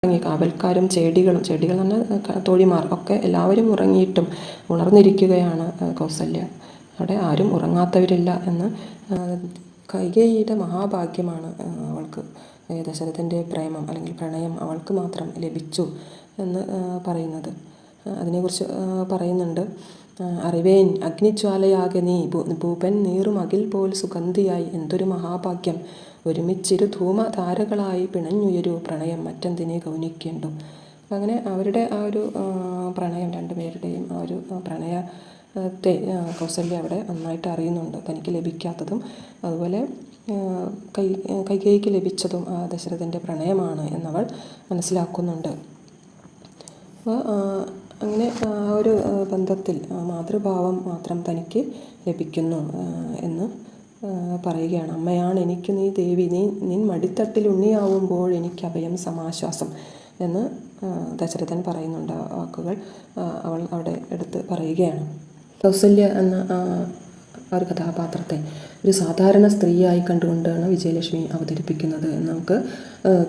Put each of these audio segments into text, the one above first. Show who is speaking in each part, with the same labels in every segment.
Speaker 1: ഉറങ്ങി. കാവൽക്കാരും ചെടികൾ എന്ന് പറഞ്ഞാൽ തോഴിമാർ ഒക്കെ എല്ലാവരും ഉറങ്ങിയിട്ടും ഉണർന്നിരിക്കുകയാണ് കൗസല്യ. അവിടെ ആരും ഉറങ്ങാത്തവരില്ല എന്ന്. കൈകേയിയുടെ മഹാഭാഗ്യമാണ് അവൾക്ക് ദശരഥൻ്റെ പ്രേമം അല്ലെങ്കിൽ പ്രണയം അവൾക്ക് മാത്രം ലഭിച്ചു എന്ന് പറയുന്നത്. അതിനെക്കുറിച്ച് പറയുന്നുണ്ട്. അറിവേൻ അഗ്നിജ്വാലയാകെ നീ ഭൂപൻ നീറും അകിൽ പോൽ സുഗന്ധിയായി എന്തൊരു മഹാഭാഗ്യം ഒരുമിച്ചിരു ധൂമധാരകളായി പിണഞ്ഞുയരു പ്രണയം മറ്റെന്തിനെ ഗൗനിക്കേണ്ടു. അങ്ങനെ അവരുടെ ആ ഒരു പ്രണയം, രണ്ടുപേരുടെയും ആ ഒരു പ്രണയത്തെ കൗസല്യ അവിടെ നന്നായിട്ട് അറിയുന്നുണ്ട്. തനിക്ക് ലഭിക്കാത്തതും അതുപോലെ കൈകേയിക്ക് ലഭിച്ചതും ദശരഥൻ്റെ പ്രണയമാണ് എന്നവൾ മനസ്സിലാക്കുന്നുണ്ട്. അപ്പോൾ അങ്ങനെ ആ ഒരു ബന്ധത്തിൽ മാതൃഭാവം മാത്രം തനിക്ക് ലഭിക്കുന്നു എന്ന് പറയുകയാണ്. അമ്മയാണ് എനിക്ക് നീ ദേവി, നിൻ മടിത്തട്ടിൽ ഉണ്ണിയാവുമ്പോൾ എനിക്ക് അഭയം സമാശ്വാസം എന്ന് ദശരഥൻ പറയുന്നുണ്ട്. ആ വാക്കുകൾ അവൾ അവിടെ എടുത്ത് പറയുകയാണ്. കൗസല്യ എന്ന ഒരു കഥാപാത്രത്തെ ഒരു സാധാരണ സ്ത്രീയായി കണ്ടുകൊണ്ടാണ് വിജയലക്ഷ്മി അവതരിപ്പിക്കുന്നത് എന്ന് നമുക്ക്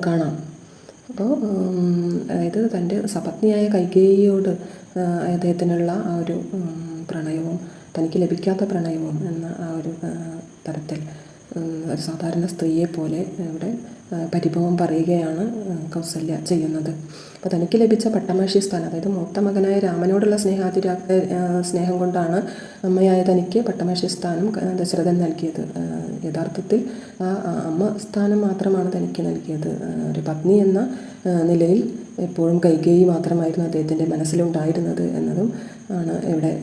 Speaker 1: കാണാം. അപ്പോൾ അതായത് തൻ്റെ സപത്നിയായ കൈകേയിയോട് അദ്ദേഹത്തിനുള്ള ആ ഒരു പ്രണയവും തനിക്ക് ലഭിക്കാത്ത പ്രണയവും എന്ന ആ ഒരു തരത്തിൽ ഒരു സാധാരണ സ്ത്രീയെ പോലെ ഇവിടെ പരിഭവം പറയുകയാണ് കൗസല്യ ചെയ്യുന്നത്. അപ്പോൾ തനിക്ക് ലഭിച്ച പട്ടമഹിഷി സ്ഥാനം, അതായത് മൂത്ത മകനായ രാമനോടുള്ള സ്നേഹം കൊണ്ടാണ് അമ്മയായ തനിക്ക് പട്ടമഹിഷി സ്ഥാനം ദശരഥൻ നൽകിയത്. യഥാർത്ഥത്തിൽ ആ അമ്മ സ്ഥാനം മാത്രമാണ് തനിക്ക് നൽകിയത്. ഒരു പത്നി എന്ന നിലയിൽ എപ്പോഴും കൈകേയി മാത്രമായിരുന്നു അദ്ദേഹത്തിൻ്റെ മനസ്സിലുണ്ടായിരുന്നത് എന്നതും ആണ് ഇവിടെ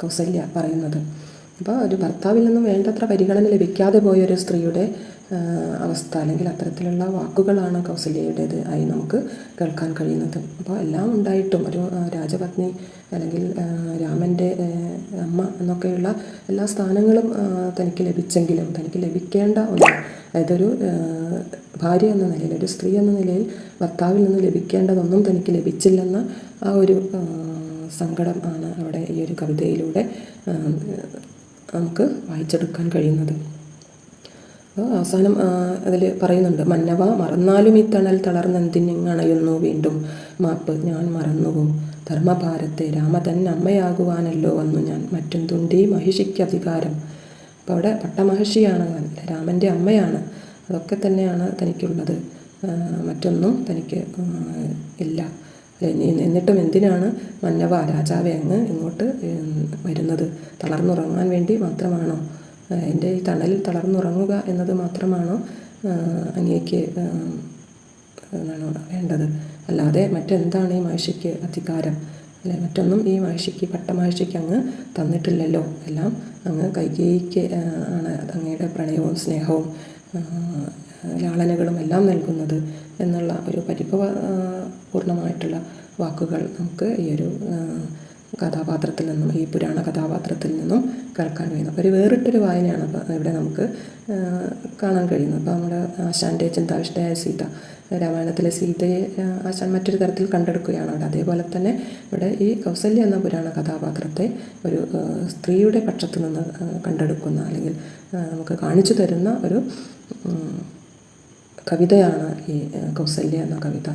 Speaker 1: കൗസല്യ പറയുന്നത്. അപ്പോൾ ഒരു ഭർത്താവിൽ നിന്നും വേണ്ടത്ര പരിഗണന ലഭിക്കാതെ പോയൊരു സ്ത്രീയുടെ അവസ്ഥ അല്ലെങ്കിൽ അത്തരത്തിലുള്ള വാക്കുകളാണ് കൗസല്യയുടേത് ആയി നമുക്ക് കേൾക്കാൻ കഴിയുന്നത്. അപ്പോൾ എല്ലാം ഉണ്ടായിട്ടും ഒരു രാജപത്നി അല്ലെങ്കിൽ രാമൻ്റെ അമ്മ എന്നൊക്കെയുള്ള എല്ലാ സ്ഥാനങ്ങളും തനിക്ക് ലഭിച്ചെങ്കിലും തനിക്ക് ലഭിക്കേണ്ട ഒന്ന്, അതായത് ഒരു ഭാര്യ എന്ന നിലയിൽ, ഒരു സ്ത്രീ എന്ന നിലയിൽ ഭർത്താവിൽ നിന്ന് ലഭിക്കേണ്ടതൊന്നും തനിക്ക് ലഭിച്ചില്ലെന്ന ആ ഒരു സങ്കടം ആണ് അവിടെ ഈ ഒരു കവിതയിലൂടെ നമുക്ക് വായിച്ചെടുക്കാൻ കഴിയുന്നത്. അപ്പോൾ അവസാനം അതിൽ പറയുന്നുണ്ട്, മന്നവ മറന്നാലും ഈ തണൽ തളർന്നെന്തിനണയുന്നു വീണ്ടും മാപ്പ് ഞാൻ മറന്നുവോ ധർമ്മഭാരത്തെ രാമ തന്നെ അമ്മയാകുവാനല്ലോ വന്നു ഞാൻ മറ്റെന്തുണ്ടീ മഹിഷിക്ക് അധികാരം. അപ്പോൾ അവിടെ പട്ടമഹിഷിയാണ്, രാമൻ്റെ അമ്മയാണ്, അതൊക്കെ തന്നെയാണ് തനിക്കുള്ളത്, മറ്റൊന്നും തനിക്ക് ഇല്ല. എന്നിട്ടും എന്തിനാണ് മന്നവ രാജാവെ അങ്ങ് ഇങ്ങോട്ട് വരുന്നത്? തളർന്നുറങ്ങാൻ വേണ്ടി മാത്രമാണോ? എൻ്റെ ഈ തണലിൽ തളർന്നുറങ്ങുക എന്നത് മാത്രമാണോ അങ്ങേക്ക് വേണ്ടത്? അല്ലാതെ മറ്റെന്താണ് ഈ മഹിഷിക്ക് അധികാരം? അല്ലെ, മറ്റൊന്നും ഈ മഹിഷിക്ക്, പട്ടമഹിഷിക്ക് അങ്ങ് തന്നിട്ടില്ലല്ലോ. എല്ലാം അങ്ങ് കൈകേയിക്ക് ആണ് അങ്ങയുടെ പ്രണയവും സ്നേഹവും ലാളനകളും എല്ലാം നൽകുന്നത് എന്നുള്ള ഒരു പരിഭവപൂർണമായിട്ടുള്ള വാക്കുകൾ നമുക്ക് ഈ ഒരു കഥാപാത്രത്തിൽ നിന്നും, ഈ പുരാണ കഥാപാത്രത്തിൽ നിന്നും കേൾക്കാൻ കഴിയുന്നു. ഒരു വേറിട്ടൊരു വായനയാണ് ഇവിടെ നമുക്ക് കാണാൻ കഴിയുന്നത്. അപ്പോൾ നമ്മുടെ ആശാൻ്റെ ചിന്താവിഷ്ടയായ സീത, രാമായണത്തിലെ സീതയെ ആശാൻ മറ്റൊരു തരത്തിൽ കണ്ടെടുക്കുകയാണ് അവിടെ. അതേപോലെ തന്നെ ഇവിടെ ഈ കൗസല്യ എന്ന പുരാണ കഥാപാത്രത്തെ ഒരു സ്ത്രീയുടെ പക്ഷത്തു നിന്ന് കണ്ടെടുക്കുന്ന അല്ലെങ്കിൽ നമുക്ക് കാണിച്ചു തരുന്ന ഒരു കവിതയാണ് ഈ കൗസല്യ എന്ന കവിത.